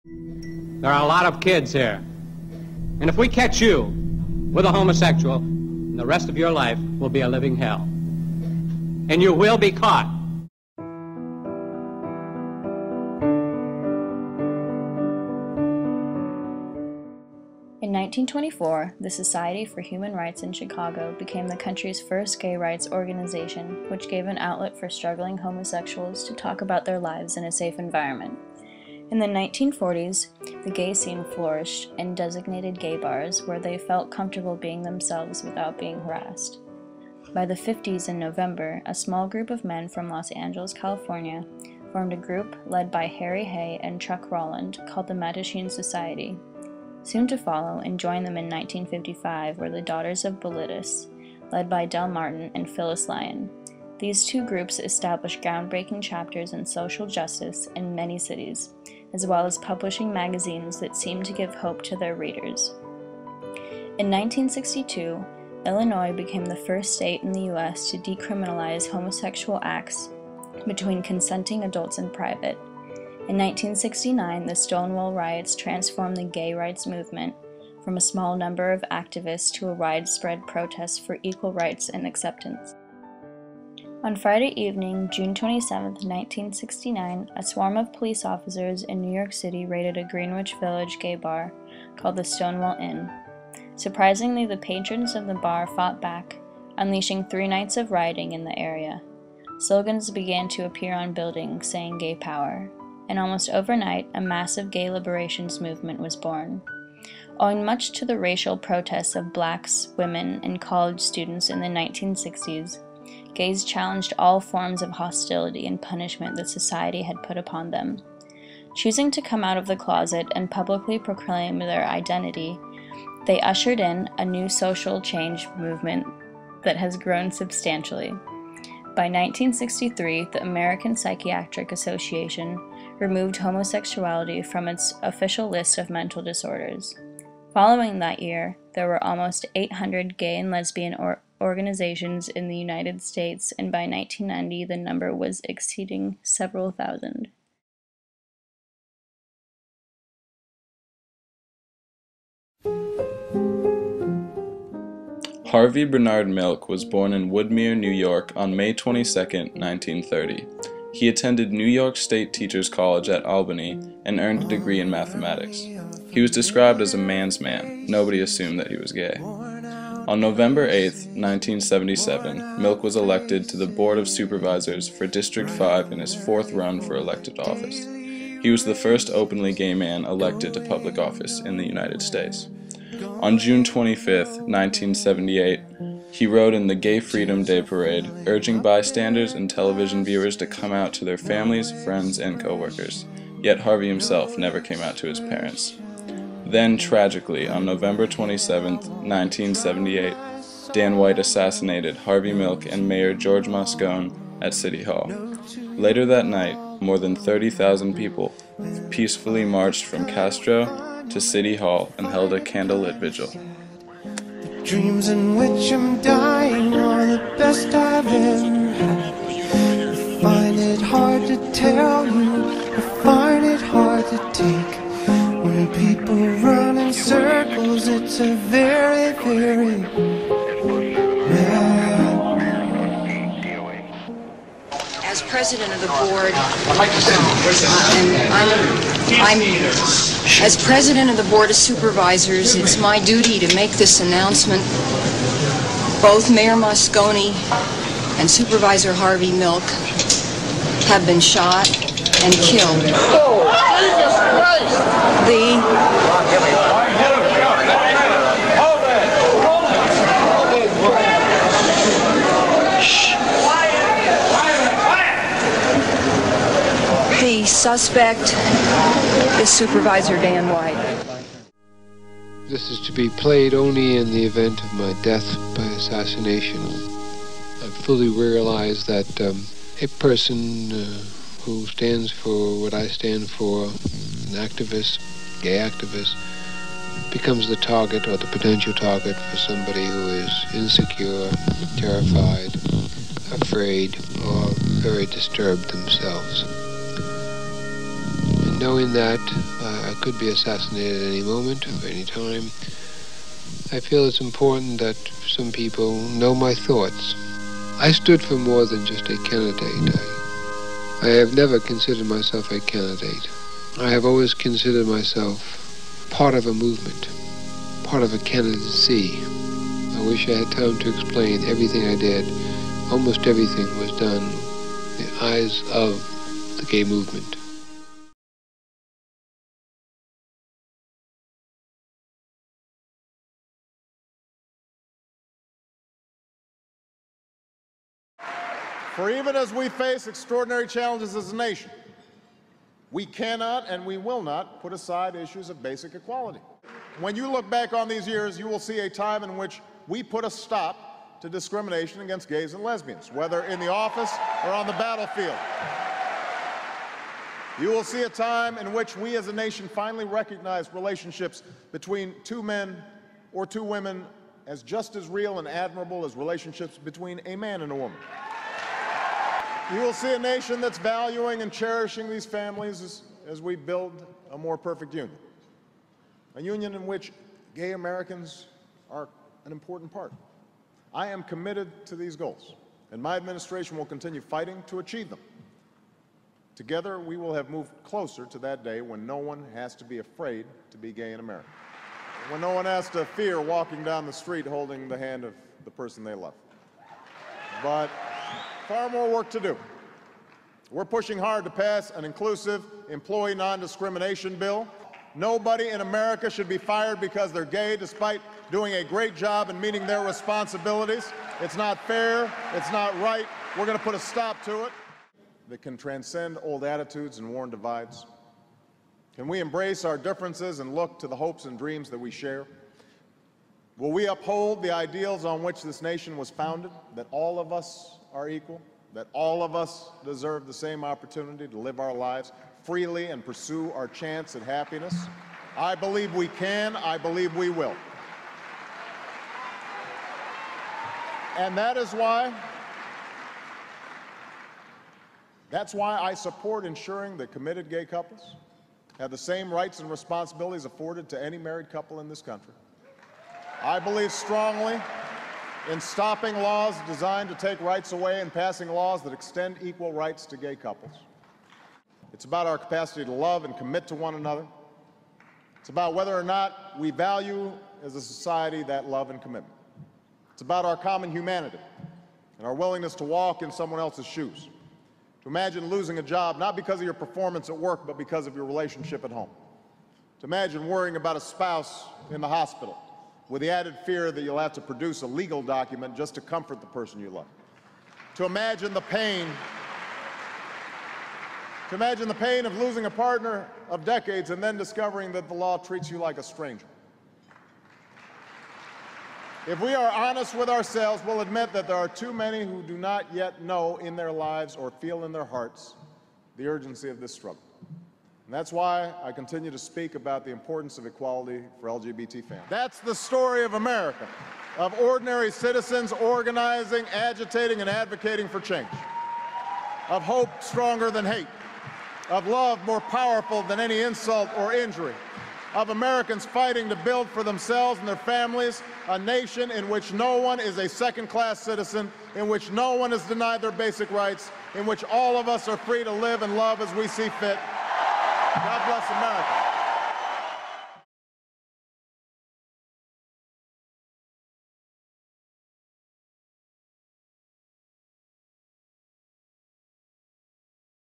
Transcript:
There are a lot of kids here. And if we catch you with a homosexual, the rest of your life will be a living hell. And you will be caught. In 1924, the Society for Human Rights in Chicago became the country's first gay rights organization, which gave an outlet for struggling homosexuals to talk about their lives in a safe environment. In the 1940s, the gay scene flourished in designated gay bars where they felt comfortable being themselves without being harassed. By the 50s, in November, a small group of men from Los Angeles, California, formed a group led by Harry Hay and Chuck Rowland called the Mattachine Society. Soon to follow and join them in 1955 were the Daughters of Bilitis, led by Del Martin and Phyllis Lyon. These two groups established groundbreaking chapters in social justice in many cities, as well as publishing magazines that seemed to give hope to their readers. In 1962, Illinois became the first state in the U.S. to decriminalize homosexual acts between consenting adults in private. In 1969, the Stonewall riots transformed the gay rights movement from a small number of activists to a widespread protest for equal rights and acceptance. On Friday evening, June 27, 1969, a swarm of police officers in New York City raided a Greenwich Village gay bar called the Stonewall Inn. Surprisingly, the patrons of the bar fought back, unleashing 3 nights of rioting in the area. Slogans began to appear on buildings saying "Gay Power," and almost overnight, a massive gay liberations movement was born. Owing much to the racial protests of blacks, women, and college students in the 1960s, gays challenged all forms of hostility and punishment that society had put upon them. Choosing to come out of the closet and publicly proclaim their identity, they ushered in a new social change movement that has grown substantially. By 1963, the American Psychiatric Association removed homosexuality from its official list of mental disorders. Following that year, there were almost 800 gay and lesbian organizations in the United States, and by 1990 the number was exceeding several thousand. Harvey Bernard Milk was born in Woodmere, New York on May 22, 1930. He attended New York State Teachers College at Albany and earned a degree in mathematics. He was described as a man's man. Nobody assumed that he was gay. On November 8, 1977, Milk was elected to the Board of Supervisors for District 5 in his 4th run for elected office. He was the first openly gay man elected to public office in the United States. On June 25, 1978, he rode in the Gay Freedom Day Parade, urging bystanders and television viewers to come out to their families, friends, and co-workers. Yet Harvey himself never came out to his parents. Then, tragically, on November 27, 1978, Dan White assassinated Harvey Milk and Mayor George Moscone at City Hall. Later that night, more than 30,000 people peacefully marched from Castro to City Hall and held a candlelit vigil. The dreams in which I'm dying are the best I've ever had. I find it hard to tell you, I find it hard to take. When people run in circles, it's a very, very bad. As president of the board, as president of the Board of Supervisors, it's my duty to make this announcement. Both Mayor Moscone and Supervisor Harvey Milk have been shot and killed. The suspect is Supervisor Dan White. This is to be played only in the event of my death by assassination. I fully realize that a person who stands for what I stand for, an activist, gay activist, becomes the target or the potential target for somebody who is insecure, terrified, afraid, or very disturbed themselves. And knowing that I could be assassinated at any moment or any time, I feel it's important that some people know my thoughts. I stood for more than just a candidate. I have never considered myself a candidate. I have always considered myself part of a movement, part of a candidacy. I wish I had time to explain everything I did. Almost everything was done in the eyes of the gay movement. For even as we face extraordinary challenges as a nation, we cannot and we will not put aside issues of basic equality. When you look back on these years, you will see a time in which we put a stop to discrimination against gays and lesbians, whether in the office or on the battlefield. You will see a time in which we as a nation finally recognize relationships between two men or two women as just as real and admirable as relationships between a man and a woman. You will see a nation that's valuing and cherishing these families as we build a more perfect union. A union in which gay Americans are an important part. I am committed to these goals, and my administration will continue fighting to achieve them. Together, we will have moved closer to that day when no one has to be afraid to be gay in America. When no one has to fear walking down the street holding the hand of the person they love. But far more work to do. We're pushing hard to pass an inclusive employee non-discrimination bill. Nobody in America should be fired because they're gay, despite doing a great job in meeting their responsibilities. It's not fair, it's not right. We're going to put a stop to it. That can transcend old attitudes and worn divides. Can we embrace our differences and look to the hopes and dreams that we share? Will we uphold the ideals on which this nation was founded, that all of us are equal, that all of us deserve the same opportunity to live our lives freely and pursue our chance at happiness? I believe we can. I believe we will. And that's why I support ensuring that committed gay couples have the same rights and responsibilities afforded to any married couple in this country. I believe strongly in stopping laws designed to take rights away and passing laws that extend equal rights to gay couples. It's about our capacity to love and commit to one another. It's about whether or not we value as a society that love and commitment. It's about our common humanity and our willingness to walk in someone else's shoes. To imagine losing a job not because of your performance at work, but because of your relationship at home. To imagine worrying about a spouse in the hospital with the added fear that you'll have to produce a legal document just to comfort the person you love. To imagine the pain of losing a partner of decades and then discovering that the law treats you like a stranger. If we are honest with ourselves, we'll admit that there are too many who do not yet know in their lives or feel in their hearts the urgency of this struggle. And that's why I continue to speak about the importance of equality for LGBT families. That's the story of America, of ordinary citizens organizing, agitating, and advocating for change, of hope stronger than hate, of love more powerful than any insult or injury, of Americans fighting to build for themselves and their families a nation in which no one is a second-class citizen, in which no one is denied their basic rights, in which all of us are free to live and love as we see fit. God bless America.